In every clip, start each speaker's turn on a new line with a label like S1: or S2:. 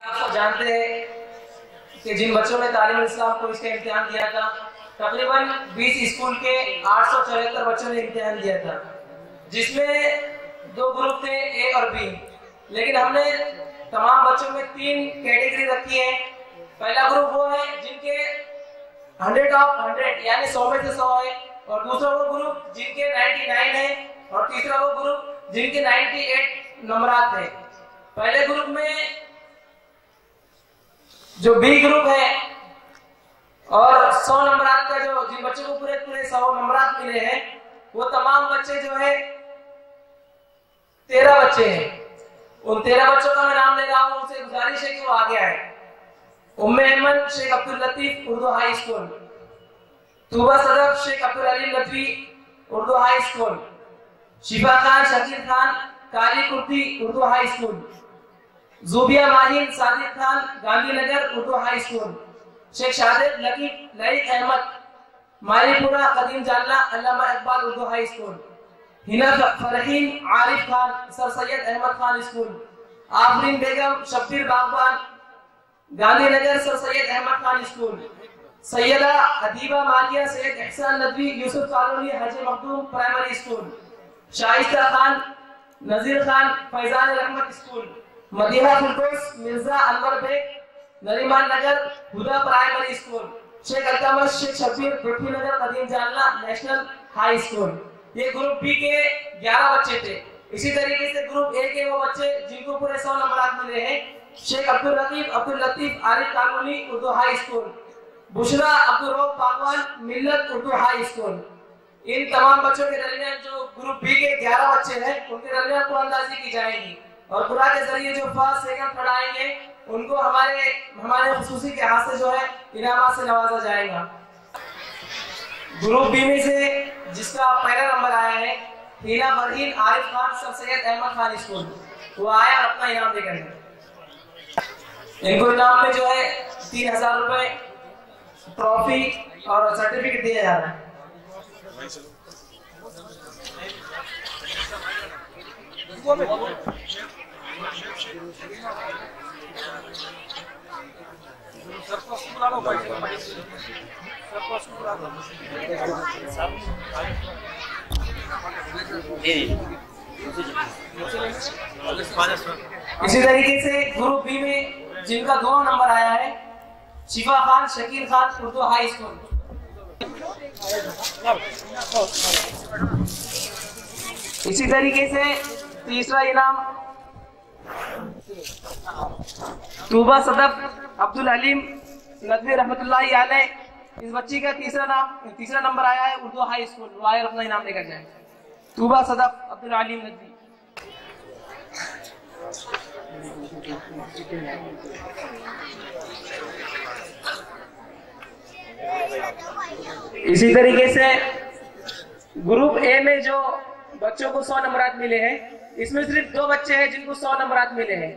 S1: आप जानते हैं कि जिन बच्चों ने तालीम इस्लाम को इसका इम्तिहान दिया था, तकरीबन 20 स्कूल के 874 बच्चों ने इम्तिहान दिया था, जिसमें 2 ग्रुप थे, ए और बी। लेकिन हमने तमाम बच्चों में 3 कैटेगरी रखी है। पहला ग्रुप वो है जिनके 100 ऑफ 100 यानी 100 में से 100 है, और दूसरा वो ग्रुप जिनके 99 है, और तीसरा वो ग्रुप जिनके 98 नंबरात है। पहले ग्रुप में जो बी ग्रुप है और 100 नंबरात का जो जिन बच्चों को पूरे 100 नंबरात मिले हैं, वो तमाम बच्चे जो है 13 बच्चे हैं। उन 13 बच्चों का मैं नाम ले रहा हूं, उनसे गुजारिश है कि वो आगे आए। Umme Ahmed Shaikh Abdul Latif Urdu high school, Tuba Sadaf Shaikh Abdul Aleem Nadvi Urdu high school, Shifa Khan Shakeel Khan Kali Kurti Urdu high school, Zubia Mahin Sadiq Khan Gandhinagar Urdu high school, Shaikh Shadiq Lakif Ahmed Malipura Kadim Jalna Allama Iqbal Urdu high school, Hina Farheen Arif Khan sir Syed Ahmed Khan school, Afreen Begum Shabbir Bagban Gandhinagar sir Syed Ahmed Khan school, Syeda Adiba Mallya Syed एहसान नदवी यूसुफ कॉलोनी हाजी मखदूम प्राइमरी स्कूल, शाइस्ता खान नजीर खान फैजान रहमत स्कूल, मदीहा फिरदौस मिर्जा अनवर बेग नरीमान नगर हुदा प्राइमरी स्कूल, शेख अल्तमश शेख शब्बीर पृथ्वी नगर कदीम जालना नेशनल हाई स्कूल। ये ग्रुप बी के 11 बच्चे थे। इसी तरीके से ग्रुप ए के वो बच्चे जिनको पूरे 100 नंबर मिले हैं, शेख अब्दुल लतीफ आरिफ कानूनी उर्दू हाई स्कूल, बुशरा अब्दुल रऊफ बागवान मिल्लत उर्दू हाई स्कूल। इन तमाम बच्चों के दरमियान जो ग्रुप बी के 11 बच्चे हैं, उनके दरमियान कुरानंदाजी की जाएगी और कुरान के जरिए जो फर्स्ट सेकंड थर्ड आएंगे उनको हमारे खुसूसी के हाथ से जो है इनामात से नवाजा जाएगा। ग्रुप बी में से जिसका पहला नंबर आया है हीना फरहीन आरिफ खान सर सैयद अहमद खान स्कूल, वो आया और अपना इनाम लेकर गए। इनको इनाम में जो है 3000 रुपए ट्रॉफी और सर्टिफिकेट दिया जा रहा है। इसी तरीके से ग्रुप बी में जिनका 2 नंबर आया है शिफा खान शकील खान उर्दू हाई स्कूल, इसी तरीके से तीसरा इनाम तूबा सदफ अब्दुल अलीम नदवी रहमतुल्लाहि अलैह। इस बच्ची का तीसरा नंबर आया है उर्दू हाई स्कूल, वो आए अपना इनाम लेकर जाए। तूबा सदफ अब्दुल अलीम नदवी। इसी तरीके से ग्रुप ए में जो बच्चों को 100 नंबरात मिले हैं, इसमें सिर्फ 2 बच्चे हैं जिनको 100 नंबरात मिले हैं,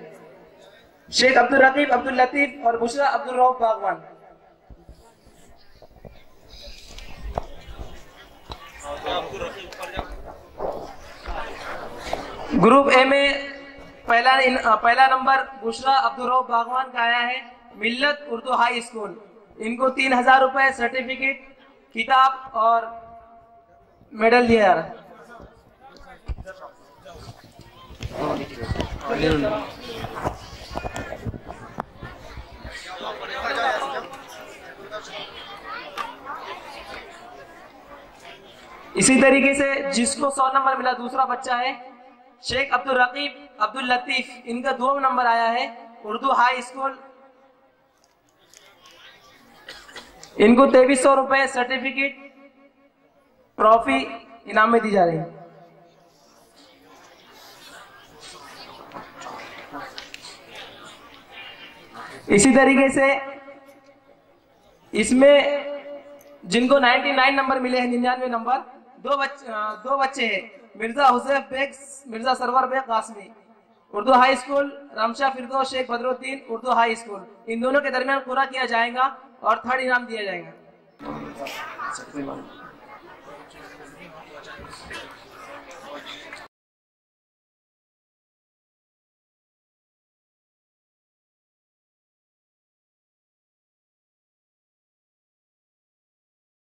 S1: शेख अब्दुल रकीब अब्दुल लतीफ और बुशरा अब्दुल रऊफ बागवान। ग्रुप ए में पहला नंबर बुशरा अब्दुल रऊफ बागवान का आया है मिल्लत उर्दू हाई स्कूल। इनको 3000 रुपए सर्टिफिकेट किताब और मेडल दिया जा रहा है। इसी तरीके से जिसको 100 नंबर मिला दूसरा बच्चा है शेख अब्दुल रकीब अब्दुल लतीफ, इनका 2 नंबर आया है उर्दू हाई स्कूल। इनको 2300 रुपए सर्टिफिकेट ट्रॉफी इनाम में दी जा रही है। इसी तरीके से इसमें जिनको 99 नंबर मिले हैं, 99 नंबर, दो बच्चे हैं Mirza Husaif Baig Mirza Sarwar Baig Qasmi Urdu high school, Ramshah Firdaus Shaikh Badruddin Urdu high school. इन दोनों के दरमियान पूरा किया जाएगा और 3rd इनाम दिया जाएगा।